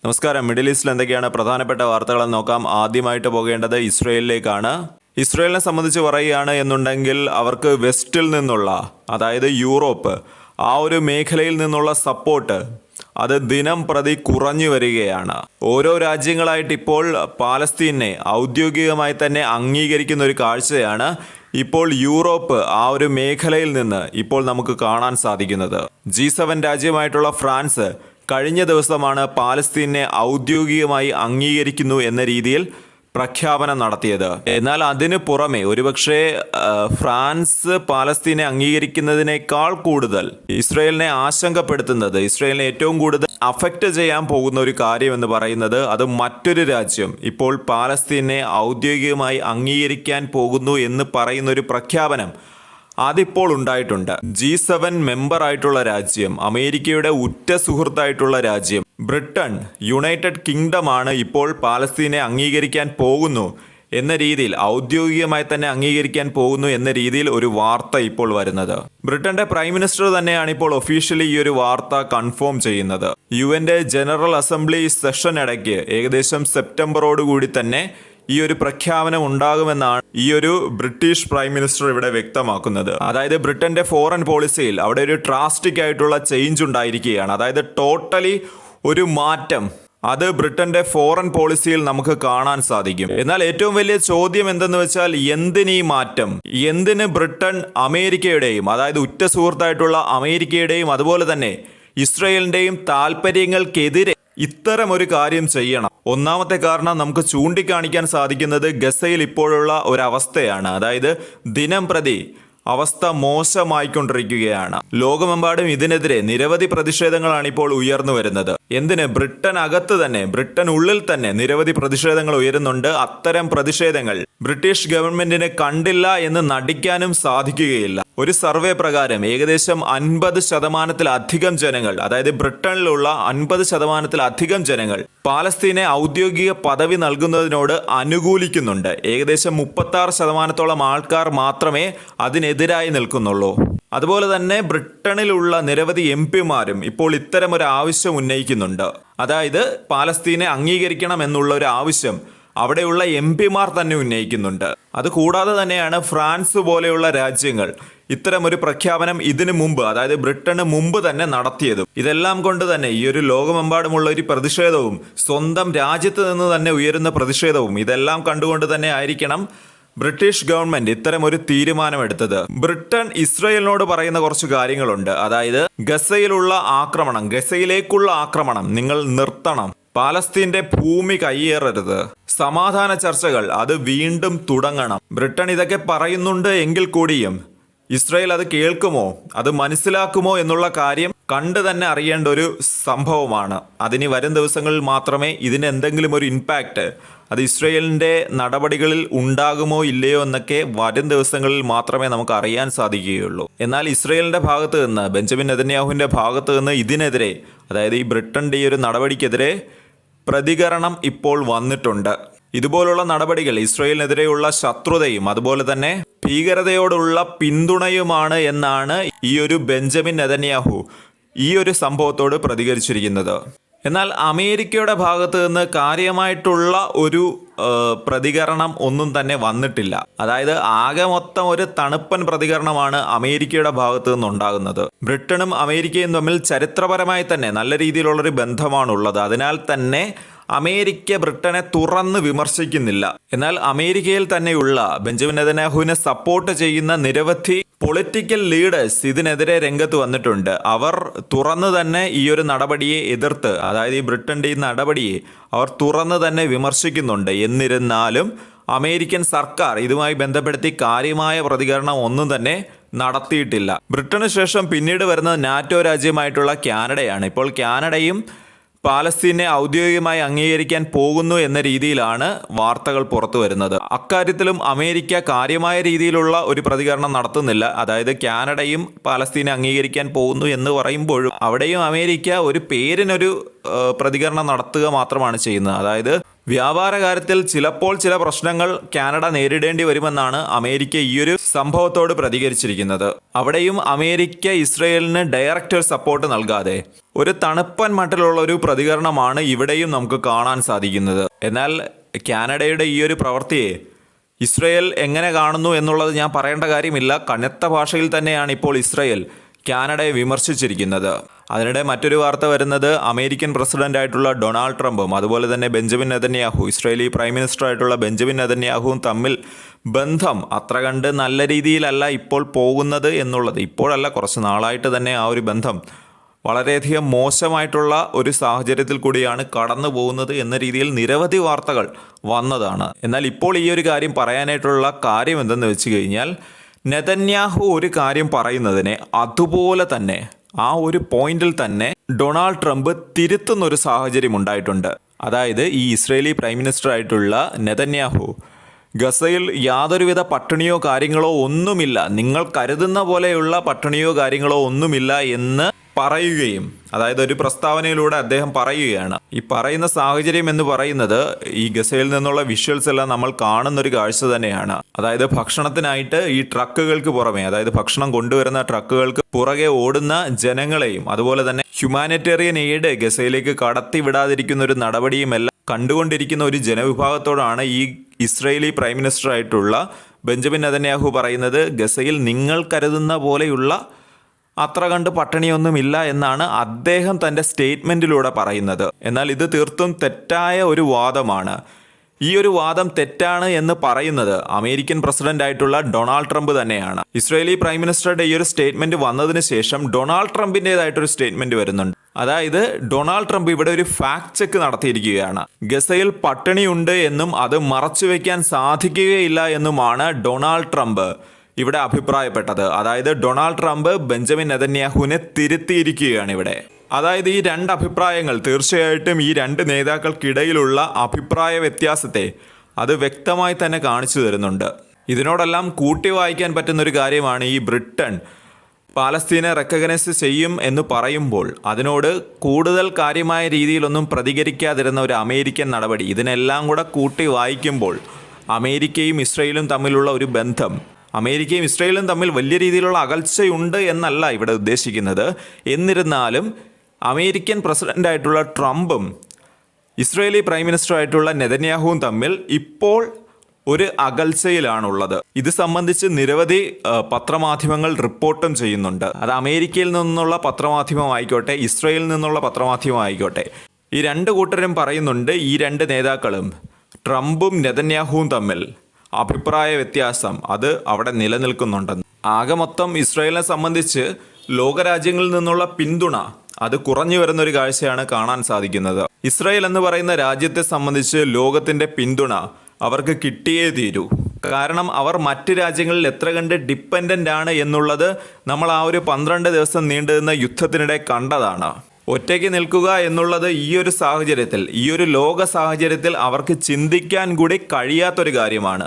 നമസ്കാരം. മിഡിൽ ഈസ്റ്റിൽ എന്തൊക്കെയാണ് പ്രധാനപ്പെട്ട വാർത്തകളെന്ന് നോക്കാം. ആദ്യമായിട്ട് പോകേണ്ടത് ഇസ്രയേലിലേക്കാണ്. ഇസ്രയേലിനെ സംബന്ധിച്ച് പറയുകയാണ് എന്നുണ്ടെങ്കിൽ അവർക്ക് വെസ്റ്റിൽ നിന്നുള്ള, അതായത് യൂറോപ്പ്, ആ ഒരു മേഖലയിൽ നിന്നുള്ള സപ്പോർട്ട് അത് ദിനം പ്രതി കുറഞ്ഞു വരികയാണ്. ഓരോ രാജ്യങ്ങളായിട്ട് ഇപ്പോൾ പാലസ്തീനെ ഔദ്യോഗികമായി തന്നെ അംഗീകരിക്കുന്ന ഒരു കാഴ്ചയാണ് ഇപ്പോൾ യൂറോപ്പ് ആ ഒരു മേഖലയിൽ നിന്ന് ഇപ്പോൾ നമുക്ക് കാണാൻ സാധിക്കുന്നത്. G7 രാജ്യമായിട്ടുള്ള ഫ്രാൻസ് കഴിഞ്ഞ ദിവസമാണ് പാലസ്തീനെ ഔദ്യോഗികമായി അംഗീകരിക്കുന്നു എന്ന രീതിയിൽ പ്രഖ്യാപനം നടത്തിയത്. എന്നാൽ അതിന് പുറമെ ഒരുപക്ഷെ ഫ്രാൻസ് പാലസ്തീനെ അംഗീകരിക്കുന്നതിനേക്കാൾ കൂടുതൽ ഇസ്രയേലിനെ ആശങ്കപ്പെടുത്തുന്നത്, ഇസ്രയേലിനെ ഏറ്റവും കൂടുതൽ അഫക്റ്റ് ചെയ്യാൻ പോകുന്ന ഒരു കാര്യം എന്ന് പറയുന്നത് അത് മറ്റൊരു രാജ്യം ഇപ്പോൾ പാലസ്തീനെ ഔദ്യോഗികമായി അംഗീകരിക്കാൻ പോകുന്നു എന്ന് പറയുന്ന ഒരു പ്രഖ്യാപനം അതിപ്പോൾ ഉണ്ടായിട്ടുണ്ട്. G7 മെമ്പർ ആയിട്ടുള്ള രാജ്യം, അമേരിക്കയുടെ ഉറ്റ സുഹൃത്തായിട്ടുള്ള രാജ്യം ബ്രിട്ടൻ, യുണൈറ്റഡ് കിങ്ഡം ആണ് ഇപ്പോൾ പാലസ്തീനെ അംഗീകരിക്കാൻ പോകുന്നു എന്ന രീതിയിൽ, ഔദ്യോഗികമായി തന്നെ അംഗീകരിക്കാൻ പോകുന്നു എന്ന രീതിയിൽ ഒരു വാർത്ത ഇപ്പോൾ വരുന്നത്. ബ്രിട്ടന്റെ പ്രൈം മിനിസ്റ്റർ തന്നെയാണ് ഇപ്പോൾ ഒഫീഷ്യലി ഈ ഒരു വാർത്ത കൺഫേം ചെയ്യുന്നത്. UN ജനറൽ അസംബ്ലി സെഷൻ ഇടയ്ക്ക് ഏകദേശം സെപ്റ്റംബറോടുകൂടി തന്നെ ഈ ഒരു പ്രഖ്യാപനം ഉണ്ടാകുമെന്നാണ് ഈ ഒരു ബ്രിട്ടീഷ് പ്രൈം മിനിസ്റ്റർ ഇവിടെ വ്യക്തമാക്കുന്നത്. അതായത് ബ്രിട്ടന്റെ ഫോറിൻ പോളിസിയിൽ അവിടെ ഒരു ഡ്രാസ്റ്റിക് ആയിട്ടുള്ള ചേഞ്ച് ഉണ്ടായിരിക്കുകയാണ്. അതായത് ടോട്ടലി ഒരു മാറ്റം അത് ബ്രിട്ടന്റെ ഫോറിൻ പോളിസിയിൽ നമുക്ക് കാണാൻ സാധിക്കും. എന്നാൽ ഏറ്റവും വലിയ ചോദ്യം എന്തെന്ന് വെച്ചാൽ, എന്തിന് ഈ മാറ്റം? എന്തിന് ബ്രിട്ടൻ അമേരിക്കയുടെയും, അതായത് ഉറ്റ സുഹൃത്തായിട്ടുള്ള അമേരിക്കയുടെയും അതുപോലെ തന്നെ ഇസ്രയേലിന്റെയും താല്പര്യങ്ങൾക്കെതിരെ ഇത്തരം ഒരു കാര്യം ചെയ്യണം? ഒന്നാമത്തെ കാരണം നമുക്ക് ചൂണ്ടിക്കാണിക്കാൻ സാധിക്കുന്നത് ഗസയിൽ ഇപ്പോഴുള്ള ഒരവസ്ഥയാണ്. അതായത് ദിനം പ്രതി അവസ്ഥ മോശമായിക്കൊണ്ടിരിക്കുകയാണ്. ലോകമെമ്പാടും ഇതിനെതിരെ നിരവധി പ്രതിഷേധങ്ങളാണ് ഇപ്പോൾ ഉയർന്നു വരുന്നത്. എന്തിന്? ബ്രിട്ടൻ അകത്ത് തന്നെ, ബ്രിട്ടൻ ഉള്ളിൽ തന്നെ നിരവധി പ്രതിഷേധങ്ങൾ ഉയരുന്നുണ്ട്. അത്തരം പ്രതിഷേധങ്ങൾ ബ്രിട്ടീഷ് ഗവൺമെന്റിന് കണ്ടില്ല എന്ന് നടിക്കാനും സാധിക്കുകയില്ല. ഒരു സർവേ പ്രകാരം ഏകദേശം 50%-ലധികം ജനങ്ങൾ, അതായത് ബ്രിട്ടനിലുള്ള 50%-ലധികം ജനങ്ങൾ പാലസ്തീനെ ഔദ്യോഗിക പദവി നൽകുന്നതിനോട് അനുകൂലിക്കുന്നുണ്ട്. ഏകദേശം 36%-ഓളം ആൾക്കാർ മാത്രമേ അതിനെതിരായി നിൽക്കുന്നുള്ളൂ. അതുപോലെ തന്നെ ബ്രിട്ടനിലുള്ള നിരവധി MP-മാരും ഇപ്പോൾ ഇത്തരം ഒരു ആവശ്യം ഉന്നയിക്കുന്നുണ്ട്. അതായത് പാലസ്തീനെ അംഗീകരിക്കണം എന്നുള്ള ഒരു ആവശ്യം അവിടെയുള്ള MP-മാർ തന്നെ ഉന്നയിക്കുന്നുണ്ട്. അതുകൂടാതെ തന്നെയാണ് ഫ്രാൻസ് പോലെയുള്ള രാജ്യങ്ങൾ ഇത്തരം ഒരു പ്രഖ്യാപനം ഇതിനു മുമ്പ്, അതായത് ബ്രിട്ടന് മുമ്പ് തന്നെ നടത്തിയതും. ഇതെല്ലാം കൊണ്ട് തന്നെ ഈ ഒരു ലോകമെമ്പാടുമുള്ള ഒരു പ്രതിഷേധവും, സ്വന്തം രാജ്യത്ത് നിന്ന് തന്നെ ഉയരുന്ന പ്രതിഷേധവും, ഇതെല്ലാം കണ്ടുകൊണ്ട് തന്നെ ആയിരിക്കണം ബ്രിട്ടീഷ് ഗവൺമെന്റ് ഇത്തരം ഒരു തീരുമാനമെടുത്തത്. ബ്രിട്ടൻ ഇസ്രയേലിനോട് പറയുന്ന കുറച്ച് കാര്യങ്ങളുണ്ട്. അതായത് ഗസയിലുള്ള ആക്രമണം, ഗസയിലേക്കുള്ള ആക്രമണം നിങ്ങൾ നിർത്തണം, പാലസ്തീന്റെ ഭൂമി കയ്യേറരുത്, സമാധാന ചർച്ചകൾ അത് വീണ്ടും തുടങ്ങണം. ബ്രിട്ടൻ ഇതൊക്കെ പറയുന്നുണ്ട് എങ്കിൽ കൂടിയും ഇസ്രയേൽ അത് കേൾക്കുമോ, അത് മനസ്സിലാക്കുമോ എന്നുള്ള കാര്യം കണ്ടു തന്നെ അറിയേണ്ട ഒരു സംഭവമാണ്. അതിന് വരും ദിവസങ്ങളിൽ മാത്രമേ ഇതിന് എന്തെങ്കിലും ഒരു ഇമ്പാക്റ്റ് അത് ഇസ്രയേലിന്റെ നടപടികളിൽ ഉണ്ടാകുമോ ഇല്ലയോ എന്നൊക്കെ വരും ദിവസങ്ങളിൽ മാത്രമേ നമുക്ക് അറിയാൻ സാധിക്കുകയുള്ളൂ. എന്നാൽ ഇസ്രയേലിന്റെ ഭാഗത്ത് നിന്ന്, ബെഞ്ചമിൻ നെതന്യാഹുവിന്റെ ഭാഗത്ത് നിന്ന് ഇതിനെതിരെ, അതായത് ഈ ബ്രിട്ടന്റെ ഈ ഒരു നടപടിക്കെതിരെ പ്രതികരണം ഇപ്പോൾ വന്നിട്ടുണ്ട്. ഇതുപോലുള്ള നടപടികൾ ഇസ്രയേലിനെതിരെയുള്ള ശത്രുതയും അതുപോലെ തന്നെ ഭീകരതയോടുള്ള പിന്തുണയുമാണ് എന്നാണ് ഈ ഒരു ബെഞ്ചമിൻ നെതന്യാഹു ഈ ഒരു സംഭവത്തോട് പ്രതികരിച്ചിരിക്കുന്നത്. എന്നാൽ അമേരിക്കയുടെ ഭാഗത്ത് നിന്ന് കാര്യമായിട്ടുള്ള ഒരു പ്രതികരണം ഒന്നും തന്നെ വന്നിട്ടില്ല. അതായത് ആകെ മൊത്തം ഒരു തണുപ്പൻ പ്രതികരണമാണ് അമേരിക്കയുടെ ഭാഗത്ത് നിന്നുണ്ടാകുന്നത്. ബ്രിട്ടനും അമേരിക്കയും തമ്മിൽ ചരിത്രപരമായി തന്നെ നല്ല രീതിയിലുള്ളൊരു ബന്ധമാണുള്ളത്. അതിനാൽ തന്നെ അമേരിക്ക ബ്രിട്ടനെ തുറന്ന് വിമർശിക്കുന്നില്ല. എന്നാൽ അമേരിക്കയിൽ തന്നെയുള്ള ബെഞ്ചമിൻ നെതന്യാഹുവിനെ സപ്പോർട്ട് ചെയ്യുന്ന നിരവധി പൊളിറ്റിക്കൽ ലീഡേഴ്സ് ഇതിനെതിരെ രംഗത്ത് വന്നിട്ടുണ്ട്. അവർ തുറന്നു തന്നെ ഈ ഒരു നടപടിയെ എതിർത്ത്, അതായത് ഈ ബ്രിട്ടന്റെ ഈ നടപടിയെ അവർ തുറന്നു തന്നെ വിമർശിക്കുന്നുണ്ട്. എന്നിരുന്നാലും അമേരിക്കൻ സർക്കാർ ഇതുമായി ബന്ധപ്പെടുത്തി കാര്യമായ പ്രതികരണം ഒന്നും തന്നെ നടത്തിയിട്ടില്ല. ബ്രിട്ടന് ശേഷം പിന്നീട് വരുന്നത് നാറ്റോ രാജ്യമായിട്ടുള്ള കാനഡയാണ്. ഇപ്പോൾ കാനഡയും പാലസ്തീനെ ഔദ്യോഗികമായി അംഗീകരിക്കാൻ പോകുന്നു എന്ന രീതിയിലാണ് വാർത്തകൾ പുറത്തു വരുന്നത്. അക്കാര്യത്തിലും അമേരിക്ക കാര്യമായ രീതിയിലുള്ള ഒരു പ്രതികരണം നടത്തുന്നില്ല. അതായത് കാനഡയും പാലസ്തീനെ അംഗീകരിക്കാൻ പോകുന്നു എന്ന് പറയുമ്പോഴും അവിടെയും അമേരിക്ക ഒരു പേരിനൊരു പ്രതികരണം നടത്തുക മാത്രമാണ് ചെയ്യുന്നത്. അതായത് വ്യാപാര കാര്യത്തിൽ ചിലപ്പോൾ ചില പ്രശ്നങ്ങൾ കാനഡ നേരിടേണ്ടി വരുമെന്നാണ് അമേരിക്ക ഈയൊരു സംഭവത്തോട് പ്രതികരിച്ചിരിക്കുന്നത്. അവിടെയും അമേരിക്ക ഇസ്രയേലിന് ഡയറക്റ്റ് സപ്പോർട്ട് നൽകാതെ ഒരു തണുപ്പൻ മട്ടിലുള്ള ഒരു പ്രതികരണമാണ് ഇവിടെയും നമുക്ക് കാണാൻ സാധിക്കുന്നത്. എന്നാൽ കാനഡയുടെ ഈ ഒരു പ്രവൃത്തിയെ ഇസ്രയേൽ എങ്ങനെ കാണുന്നു എന്നുള്ളത് ഞാൻ പറയേണ്ട കാര്യമില്ല. കനത്ത ഭാഷയിൽ തന്നെയാണ് ഇപ്പോൾ ഇസ്രയേൽ കാനഡയെ വിമർശിച്ചിരിക്കുന്നത്. അതിനിടെ മറ്റൊരു വാർത്ത വരുന്നത് അമേരിക്കൻ പ്രസിഡന്റ് ആയിട്ടുള്ള ഡൊണാൾഡ് ട്രംപും അതുപോലെ തന്നെ Benjamin Netanyahu, Israeli prime minister ആയിട്ടുള്ള ബെഞ്ചമിൻ നെതന്യാഹുവും തമ്മിൽ ബന്ധം അത്ര കണ്ട് നല്ല രീതിയിലല്ല ഇപ്പോൾ പോകുന്നത് എന്നുള്ളത്. ഇപ്പോഴല്ല, കുറച്ച് നാളായിട്ട് തന്നെ ആ ഒരു ബന്ധം വളരെയധികം മോശമായിട്ടുള്ള ഒരു സാഹചര്യത്തിൽ കൂടിയാണ് കടന്നു പോകുന്നത് എന്ന രീതിയിൽ നിരവധി വാർത്തകൾ വന്നതാണ്. എന്നാൽ ഇപ്പോൾ ഈ ഒരു കാര്യം പറയാനായിട്ടുള്ള കാര്യം എന്തെന്ന് വെച്ച് കഴിഞ്ഞാൽ, നെതന്യാഹു ഒരു കാര്യം പറയുന്നതിനെ അതുപോലെ തന്നെ ആ ഒരു പോയിന്റിൽ തന്നെ ഡൊണാൾഡ് ട്രംപ് തിരുത്തുന്നൊരു സാഹചര്യം ഉണ്ടായിട്ടുണ്ട്. അതായത് ഈ ഇസ്രയേലി പ്രൈം മിനിസ്റ്റർ ആയിട്ടുള്ള നെതന്യാഹു ഗസയിൽ യാതൊരുവിധ പട്ടിണിയോ കാര്യങ്ങളോ ഒന്നുമില്ല, നിങ്ങൾ കരുതുന്ന പോലെയുള്ള പട്ടിണിയോ കാര്യങ്ങളോ ഒന്നുമില്ല എന്ന് പറയുകയും, അതായത് ഒരു പ്രസ്താവനയിലൂടെ അദ്ദേഹം പറയുകയാണ്. ഈ പറയുന്ന സാഹചര്യം എന്ന് പറയുന്നത് ഈ ഗസയിൽ നിന്നുള്ള വിഷ്വൽസ് എല്ലാം നമ്മൾ കാണുന്നൊരു കാഴ്ച തന്നെയാണ്. അതായത് ഭക്ഷണത്തിനായിട്ട് ഈ ട്രക്കുകൾക്ക് പുറമെ, അതായത് ഭക്ഷണം കൊണ്ടുവരുന്ന ട്രക്കുകൾക്ക് പുറകെ ഓടുന്ന ജനങ്ങളെയും അതുപോലെ തന്നെ ഹ്യൂമാനിറ്റേറിയൻ എയ്ഡ് ഗസയിലേക്ക് കടത്തി വിടാതിരിക്കുന്ന ഒരു നടപടിയുമെല്ലാം കണ്ടുകൊണ്ടിരിക്കുന്ന ഒരു ജനവിഭാഗത്തോടാണ് ഈ ഇസ്രയേലി പ്രൈം മിനിസ്റ്റർ ആയിട്ടുള്ള ബെഞ്ചമിൻ നെതന്യാഹു പറയുന്നത്, ഗസയിൽ നിങ്ങൾ കരുതുന്ന പോലെയുള്ള അത്ര കണ്ട് പട്ടിണിയൊന്നുമില്ല എന്നാണ് അദ്ദേഹം തൻ്റെ സ്റ്റേറ്റ്മെൻറ്റിലൂടെ പറയുന്നത്. എന്നാൽ ഇത് തീർത്തും തെറ്റായ ഒരു വാദമാണ്. ഈ ഒരു വാദം തെറ്റാണ് എന്ന് പറയുന്നത് അമേരിക്കൻ പ്രസിഡന്റ് ആയിട്ടുള്ള ഡൊണാൾഡ് ട്രംപ് തന്നെയാണ്. ഇസ്രയേലി പ്രൈം മിനിസ്റ്ററുടെ ഈ ഒരു സ്റ്റേറ്റ്മെന്റ് വന്നതിന് ശേഷം ഡൊണാൾഡ് ട്രംപിൻ്റെതായിട്ടൊരു സ്റ്റേറ്റ്മെന്റ് വരുന്നുണ്ട്. അതായത് ഡൊണാൾഡ് ട്രംപ് ഇവിടെ ഒരു ഫാക്ട് ചെക്ക് നടത്തിയിരിക്കുകയാണ്. ഗസയിൽ പട്ടിണിയുണ്ട് എന്നും അത് മറച്ചുവെക്കാൻ സാധിക്കുകയില്ല എന്നുമാണ് ഡൊണാൾഡ് ട്രംപ് ഇവിടെ അഭിപ്രായപ്പെട്ടത്. അതായത് ഡൊണാൾഡ് ട്രംപ് ബെഞ്ചമിൻ നെതന്യാഹുവിനെ തിരുത്തിയിരിക്കുകയാണ് ഇവിടെ. അതായത് ഈ രണ്ട് അഭിപ്രായങ്ങൾ തീർച്ചയായിട്ടും ഈ രണ്ട് നേതാക്കൾക്കിടയിലുള്ള അഭിപ്രായ വ്യത്യാസത്തെ അത് വ്യക്തമായി തന്നെ കാണിച്ചു തരുന്നുണ്ട്. ഇതിനോടെല്ലാം കൂട്ടി വായിക്കാൻ പറ്റുന്നൊരു കാര്യമാണ് ഈ ബ്രിട്ടൻ പാലസ്തീനെ റെക്കഗ്നൈസ് ചെയ്യും എന്ന് പറയുമ്പോൾ അതിനോട് കൂടുതൽ കാര്യമായ രീതിയിലൊന്നും പ്രതികരിക്കാതിരുന്ന ഒരു അമേരിക്കൻ നടപടി. ഇതിനെല്ലാം കൂടെ കൂട്ടി വായിക്കുമ്പോൾ അമേരിക്കയും ഇസ്രയേലും തമ്മിലുള്ള ഒരു ബന്ധം, അമേരിക്കയും ഇസ്രയേലും തമ്മിൽ വലിയ രീതിയിലുള്ള അകൽച്ചയുണ്ട് എന്നല്ല ഇവിടെ ഉദ്ദേശിക്കുന്നത്. എന്നിരുന്നാലും അമേരിക്കൻ പ്രസിഡൻ്റായിട്ടുള്ള ട്രംപും ഇസ്രയേലി പ്രൈം മിനിസ്റ്റർ ആയിട്ടുള്ള നെതന്യാഹുവും തമ്മിൽ ഇപ്പോൾ ഒരു അകൽച്ചയിലാണുള്ളത്. ഇത് സംബന്ധിച്ച് നിരവധി പത്രമാധ്യമങ്ങൾ റിപ്പോർട്ടും ചെയ്യുന്നുണ്ട്. അത് അമേരിക്കയിൽ നിന്നുള്ള പത്രമാധ്യമമായിക്കോട്ടെ, ഇസ്രയേലിൽ നിന്നുള്ള പത്രമാധ്യമമായിക്കോട്ടെ, ഈ രണ്ട് കൂട്ടരും പറയുന്നുണ്ട് ഈ രണ്ട് നേതാക്കളും ട്രംപും നെതന്യാഹുവും തമ്മിൽ അഭിപ്രായ വ്യത്യാസം അത് അവിടെ നിലനിൽക്കുന്നുണ്ടെന്ന്. ആകെ മൊത്തം ഇസ്രായേലിനെ സംബന്ധിച്ച് ലോകരാജ്യങ്ങളിൽ നിന്നുള്ള പിന്തുണ അത് കുറഞ്ഞു വരുന്നൊരു കാഴ്ചയാണ് കാണാൻ സാധിക്കുന്നത്. ഇസ്രായേൽ എന്ന് പറയുന്ന രാജ്യത്തെ സംബന്ധിച്ച് ലോകത്തിൻ്റെ പിന്തുണ അവർക്ക് കിട്ടിയേ തീരൂ. കാരണം അവർ മറ്റ് രാജ്യങ്ങളിൽ എത്ര കണ്ട് ഡിപ്പെൻഡൻ്റ് ആണ് എന്നുള്ളത് നമ്മൾ ആ ഒരു 12 ദിവസം നീണ്ടുനിന്ന യുദ്ധത്തിനിടെ കണ്ടതാണ്. ഒറ്റയ്ക്ക് നിൽക്കുക എന്നുള്ളത് ഈ ഒരു സാഹചര്യത്തിൽ, ഈ ഒരു ലോക സാഹചര്യത്തിൽ അവർക്ക് ചിന്തിക്കാൻ കൂടി കഴിയാത്തൊരു കാര്യമാണ്.